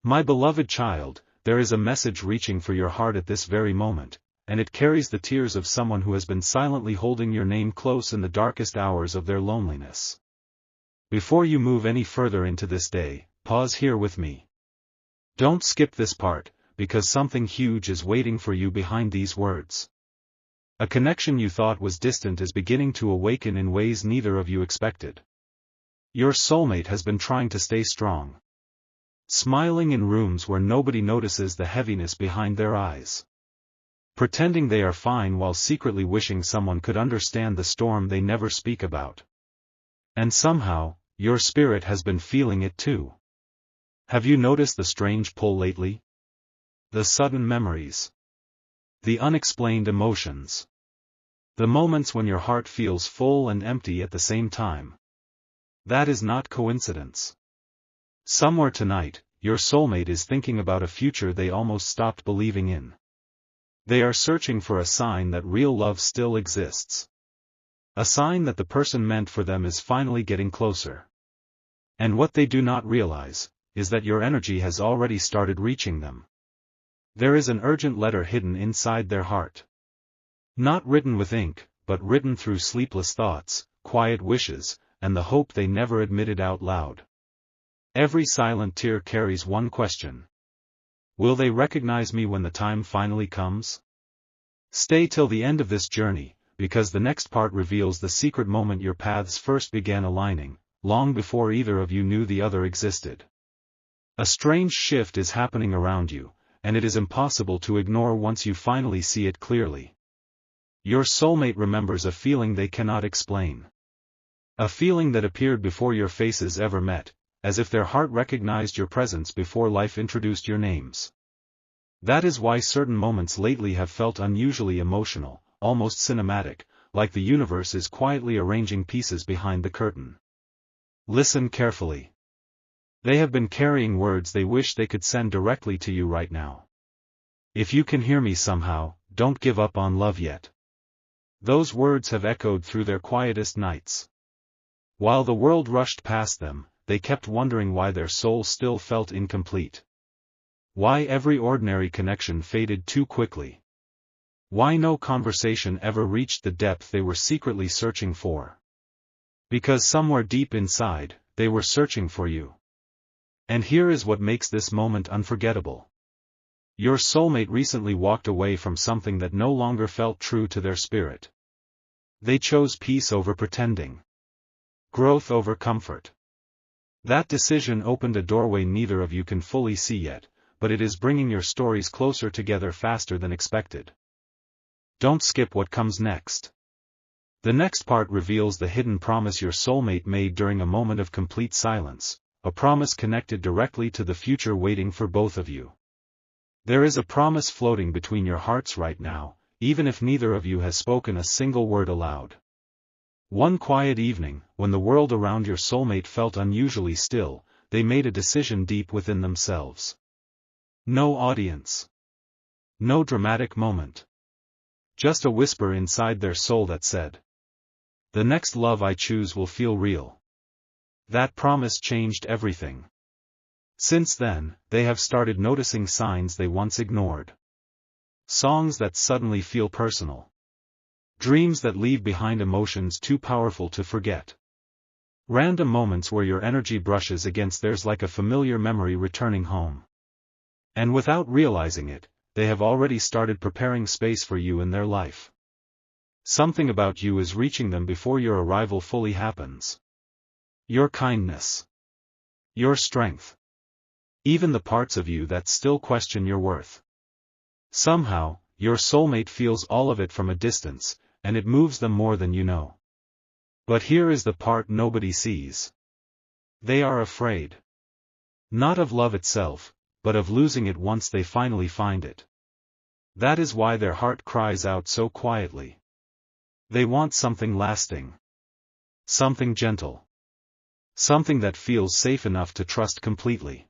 My beloved child, there is a message reaching for your heart at this very moment, and it carries the tears of someone who has been silently holding your name close in the darkest hours of their loneliness. Before you move any further into this day, pause here with me. Don't skip this part, because something huge is waiting for you behind these words. A connection you thought was distant is beginning to awaken in ways neither of you expected. Your soulmate has been trying to stay strong, smiling in rooms where nobody notices the heaviness behind their eyes, pretending they are fine while secretly wishing someone could understand the storm they never speak about. And somehow, your spirit has been feeling it too. Have you noticed the strange pull lately? The sudden memories, the unexplained emotions, the moments when your heart feels full and empty at the same time. That is not coincidence. Somewhere tonight, your soulmate is thinking about a future they almost stopped believing in. They are searching for a sign that real love still exists. A sign that the person meant for them is finally getting closer. And what they do not realize is that your energy has already started reaching them. There is an urgent letter hidden inside their heart. Not written with ink, but written through sleepless thoughts, quiet wishes, and the hope they never admitted out loud. Every silent tear carries one question. Will they recognize me when the time finally comes? Stay till the end of this journey, because the next part reveals the secret moment your paths first began aligning, long before either of you knew the other existed. A strange shift is happening around you, and it is impossible to ignore once you finally see it clearly. Your soulmate remembers a feeling they cannot explain. A feeling that appeared before your faces ever met, as if their heart recognized your presence before life introduced your names. That is why certain moments lately have felt unusually emotional, almost cinematic, like the universe is quietly arranging pieces behind the curtain. Listen carefully. They have been carrying words they wish they could send directly to you right now. If you can hear me somehow, don't give up on love yet. Those words have echoed through their quietest nights. While the world rushed past them, they kept wondering why their soul still felt incomplete. Why every ordinary connection faded too quickly. Why no conversation ever reached the depth they were secretly searching for. Because somewhere deep inside, they were searching for you. And here is what makes this moment unforgettable. Your soulmate recently walked away from something that no longer felt true to their spirit. They chose peace over pretending. Growth over comfort. That decision opened a doorway neither of you can fully see yet, but it is bringing your stories closer together faster than expected. Don't skip what comes next. The next part reveals the hidden promise your soulmate made during a moment of complete silence, a promise connected directly to the future waiting for both of you. There is a promise floating between your hearts right now, even if neither of you has spoken a single word aloud. One quiet evening, when the world around your soulmate felt unusually still, they made a decision deep within themselves. No audience. No dramatic moment. Just a whisper inside their soul that said, "The next love I choose will feel real." That promise changed everything. Since then, they have started noticing signs they once ignored. Songs that suddenly feel personal. Dreams that leave behind emotions too powerful to forget. Random moments where your energy brushes against theirs like a familiar memory returning home. And without realizing it, they have already started preparing space for you in their life. Something about you is reaching them before your arrival fully happens. Your kindness. Your strength. Even the parts of you that still question your worth. Somehow, your soulmate feels all of it from a distance, and it moves them more than you know. But here is the part nobody sees. They are afraid. Not of love itself, but of losing it once they finally find it. That is why their heart cries out so quietly. They want something lasting. Something gentle. Something that feels safe enough to trust completely.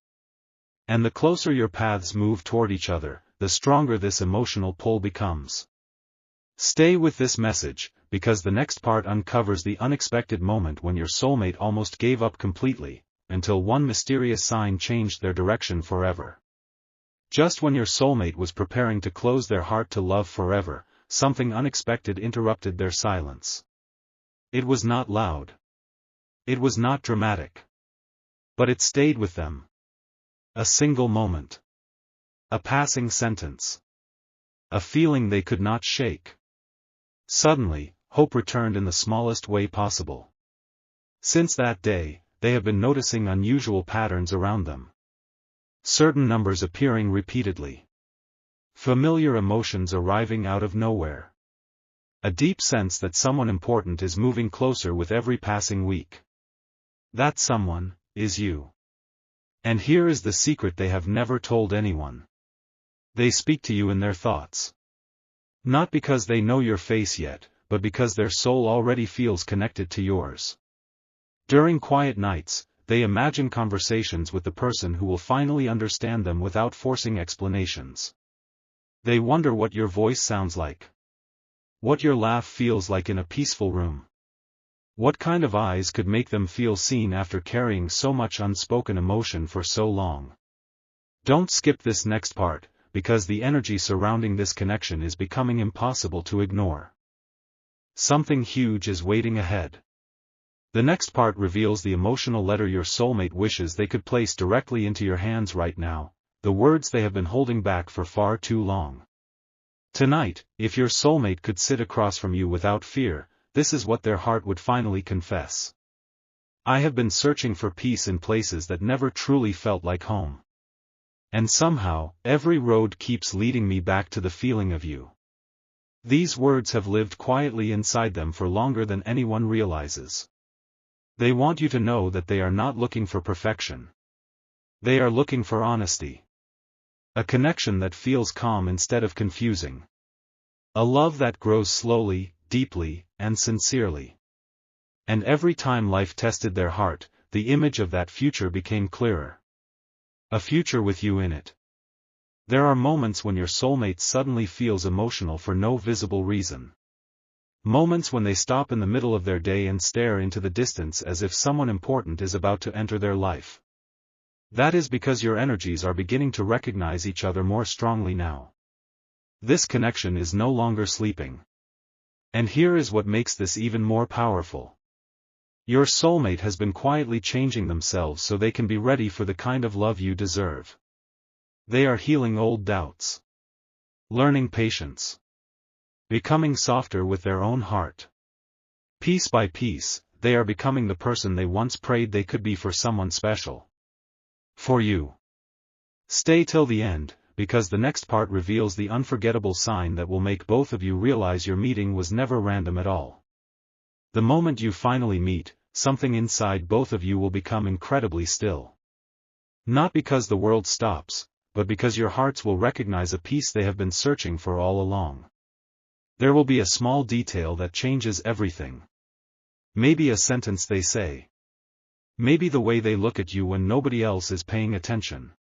And the closer your paths move toward each other, the stronger this emotional pull becomes. Stay with this message, because the next part uncovers the unexpected moment when your soulmate almost gave up completely, until one mysterious sign changed their direction forever. Just when your soulmate was preparing to close their heart to love forever, something unexpected interrupted their silence. It was not loud. It was not dramatic. But it stayed with them. A single moment. A passing sentence. A feeling they could not shake. Suddenly, hope returned in the smallest way possible. Since that day, they have been noticing unusual patterns around them. Certain numbers appearing repeatedly. Familiar emotions arriving out of nowhere. A deep sense that someone important is moving closer with every passing week. That someone is you. And here is the secret they have never told anyone. They speak to you in their thoughts. Not because they know your face yet, but because their soul already feels connected to yours. During quiet nights, they imagine conversations with the person who will finally understand them without forcing explanations. They wonder what your voice sounds like. What your laugh feels like in a peaceful room. What kind of eyes could make them feel seen after carrying so much unspoken emotion for so long? Don't skip this next part, because the energy surrounding this connection is becoming impossible to ignore. Something huge is waiting ahead. The next part reveals the emotional letter your soulmate wishes they could place directly into your hands right now, the words they have been holding back for far too long. Tonight, if your soulmate could sit across from you without fear, this is what their heart would finally confess. I have been searching for peace in places that never truly felt like home. And somehow, every road keeps leading me back to the feeling of you. These words have lived quietly inside them for longer than anyone realizes. They want you to know that they are not looking for perfection. They are looking for honesty. A connection that feels calm instead of confusing. A love that grows slowly, deeply, and sincerely. And every time life tested their heart, the image of that future became clearer. A future with you in it. There are moments when your soulmate suddenly feels emotional for no visible reason. Moments when they stop in the middle of their day and stare into the distance as if someone important is about to enter their life. That is because your energies are beginning to recognize each other more strongly now. This connection is no longer sleeping. And here is what makes this even more powerful. Your soulmate has been quietly changing themselves so they can be ready for the kind of love you deserve. They are healing old doubts. Learning patience. Becoming softer with their own heart. Piece by piece, they are becoming the person they once prayed they could be for someone special. For you. Stay till the end, because the next part reveals the unforgettable sign that will make both of you realize your meeting was never random at all. The moment you finally meet, something inside both of you will become incredibly still. Not because the world stops, but because your hearts will recognize a peace they have been searching for all along. There will be a small detail that changes everything. Maybe a sentence they say. Maybe the way they look at you when nobody else is paying attention.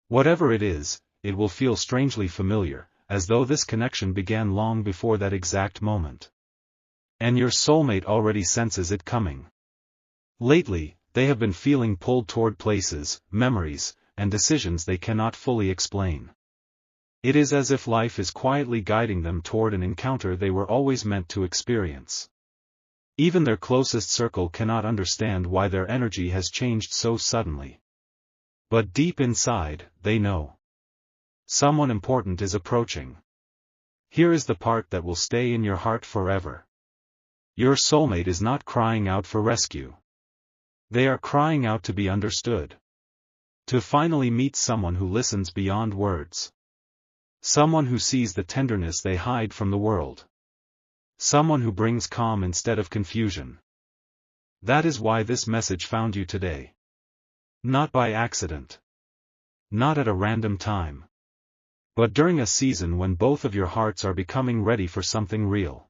Whatever it is, it will feel strangely familiar, as though this connection began long before that exact moment. And your soulmate already senses it coming. Lately, they have been feeling pulled toward places, memories, and decisions they cannot fully explain. It is as if life is quietly guiding them toward an encounter they were always meant to experience. Even their closest circle cannot understand why their energy has changed so suddenly. But deep inside, they know. Someone important is approaching. Here is the part that will stay in your heart forever. Your soulmate is not crying out for rescue. They are crying out to be understood. To finally meet someone who listens beyond words. Someone who sees the tenderness they hide from the world. Someone who brings calm instead of confusion. That is why this message found you today. Not by accident. Not at a random time. But during a season when both of your hearts are becoming ready for something real.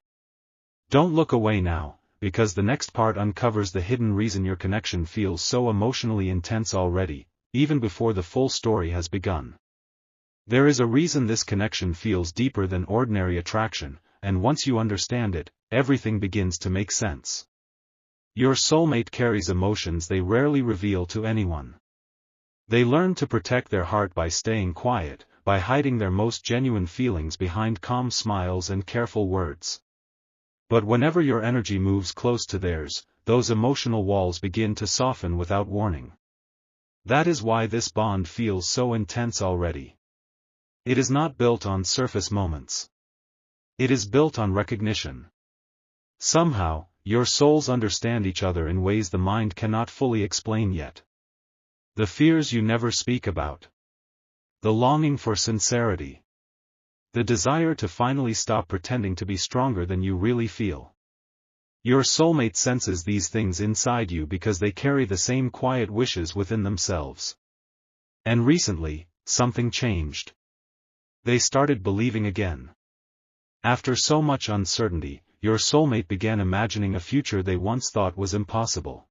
Don't look away now, because the next part uncovers the hidden reason your connection feels so emotionally intense already, even before the full story has begun. There is a reason this connection feels deeper than ordinary attraction, and once you understand it, everything begins to make sense. Your soulmate carries emotions they rarely reveal to anyone. They learn to protect their heart by staying quiet, by hiding their most genuine feelings behind calm smiles and careful words. But whenever your energy moves close to theirs, those emotional walls begin to soften without warning. That is why this bond feels so intense already. It is not built on surface moments. It is built on recognition. Somehow, your souls understand each other in ways the mind cannot fully explain yet. The fears you never speak about. The longing for sincerity. The desire to finally stop pretending to be stronger than you really feel. Your soulmate senses these things inside you because they carry the same quiet wishes within themselves. And recently, something changed. They started believing again. After so much uncertainty, your soulmate began imagining a future they once thought was impossible.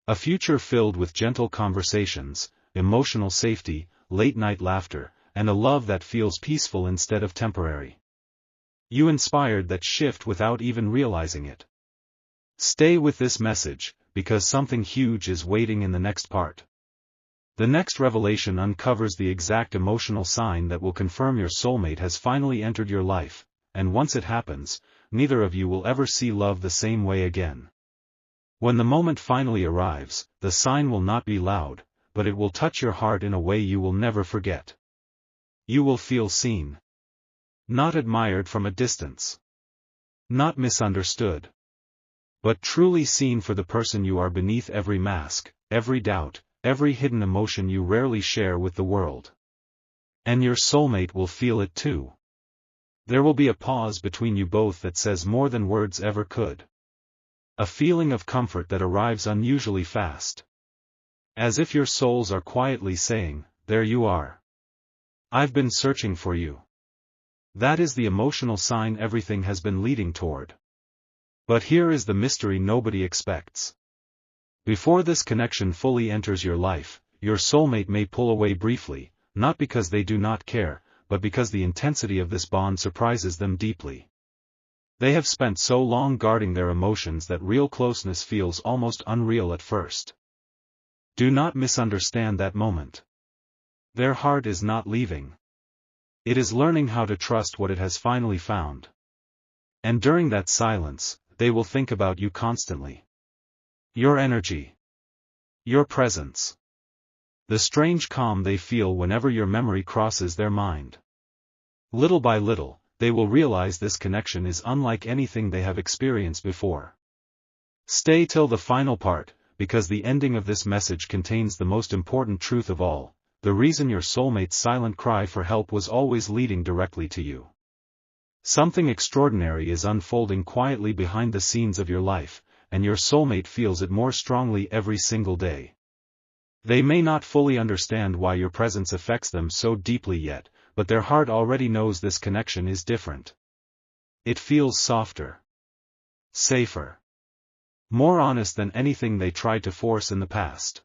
A future filled with gentle conversations, emotional safety, late-night laughter, and a love that feels peaceful instead of temporary. You inspired that shift without even realizing it. Stay with this message, because something huge is waiting in the next part. The next revelation uncovers the exact emotional sign that will confirm your soulmate has finally entered your life, and once it happens, neither of you will ever see love the same way again. When the moment finally arrives, the sign will not be loud, but it will touch your heart in a way you will never forget. You will feel seen. Not admired from a distance. Not misunderstood. But truly seen for the person you are beneath every mask, every doubt, every hidden emotion you rarely share with the world. And your soulmate will feel it too. There will be a pause between you both that says more than words ever could. A feeling of comfort that arrives unusually fast. As if your souls are quietly saying, "There you are. I've been searching for you." That is the emotional sign everything has been leading toward. But here is the mystery nobody expects. Before this connection fully enters your life, your soulmate may pull away briefly, not because they do not care, but because the intensity of this bond surprises them deeply. They have spent so long guarding their emotions that real closeness feels almost unreal at first. Do not misunderstand that moment. Their heart is not leaving. It is learning how to trust what it has finally found. And during that silence, they will think about you constantly. Your energy. Your presence. The strange calm they feel whenever your memory crosses their mind. Little by little, they will realize this connection is unlike anything they have experienced before. Stay till the final part, because the ending of this message contains the most important truth of all, the reason your soulmate's silent cry for help was always leading directly to you. Something extraordinary is unfolding quietly behind the scenes of your life, and your soulmate feels it more strongly every single day. They may not fully understand why your presence affects them so deeply yet, but their heart already knows this connection is different. It feels softer. Safer. More honest than anything they tried to force in the past.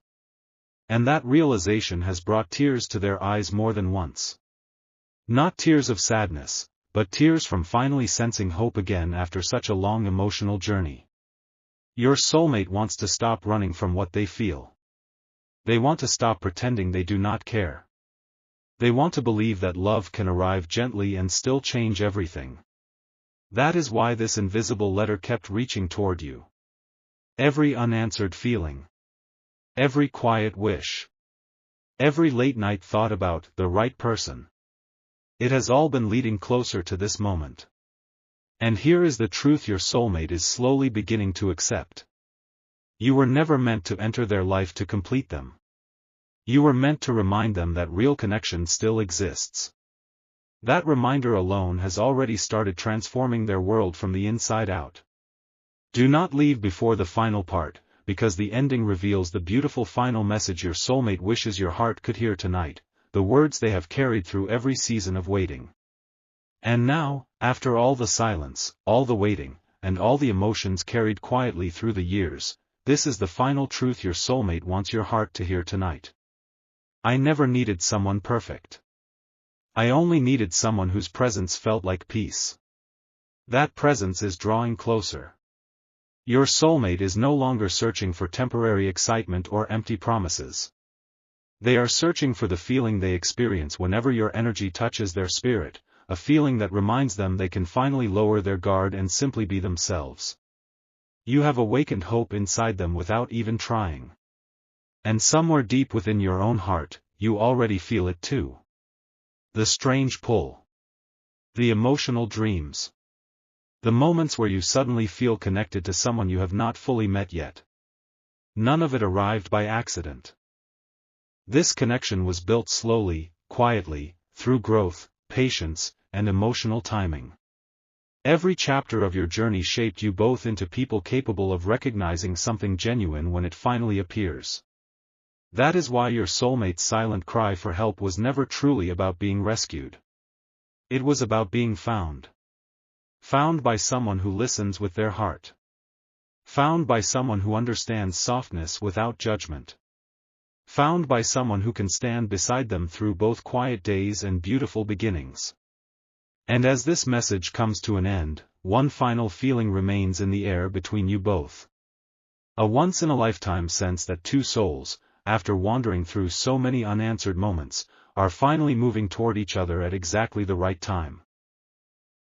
And that realization has brought tears to their eyes more than once. Not tears of sadness, but tears from finally sensing hope again after such a long emotional journey. Your soulmate wants to stop running from what they feel. They want to stop pretending they do not care. They want to believe that love can arrive gently and still change everything. That is why this invisible letter kept reaching toward you. Every unanswered feeling. Every quiet wish. Every late-night thought about the right person. It has all been leading closer to this moment. And here is the truth your soulmate is slowly beginning to accept. You were never meant to enter their life to complete them. You were meant to remind them that real connection still exists. That reminder alone has already started transforming their world from the inside out. Do not leave before the final part, because the ending reveals the beautiful final message your soulmate wishes your heart could hear tonight, the words they have carried through every season of waiting. And now, after all the silence, all the waiting, and all the emotions carried quietly through the years, this is the final truth your soulmate wants your heart to hear tonight. I never needed someone perfect. I only needed someone whose presence felt like peace. That presence is drawing closer. Your soulmate is no longer searching for temporary excitement or empty promises. They are searching for the feeling they experience whenever your energy touches their spirit, a feeling that reminds them they can finally lower their guard and simply be themselves. You have awakened hope inside them without even trying. And somewhere deep within your own heart, you already feel it too. The strange pull. The emotional dreams. The moments where you suddenly feel connected to someone you have not fully met yet. None of it arrived by accident. This connection was built slowly, quietly, through growth, patience, and emotional timing. Every chapter of your journey shaped you both into people capable of recognizing something genuine when it finally appears. That is why your soulmate's silent cry for help was never truly about being rescued. It was about being found. Found by someone who listens with their heart. Found by someone who understands softness without judgment. Found by someone who can stand beside them through both quiet days and beautiful beginnings. And as this message comes to an end, one final feeling remains in the air between you both. A once-in-a-lifetime sense that two souls, after wandering through so many unanswered moments, are finally moving toward each other at exactly the right time.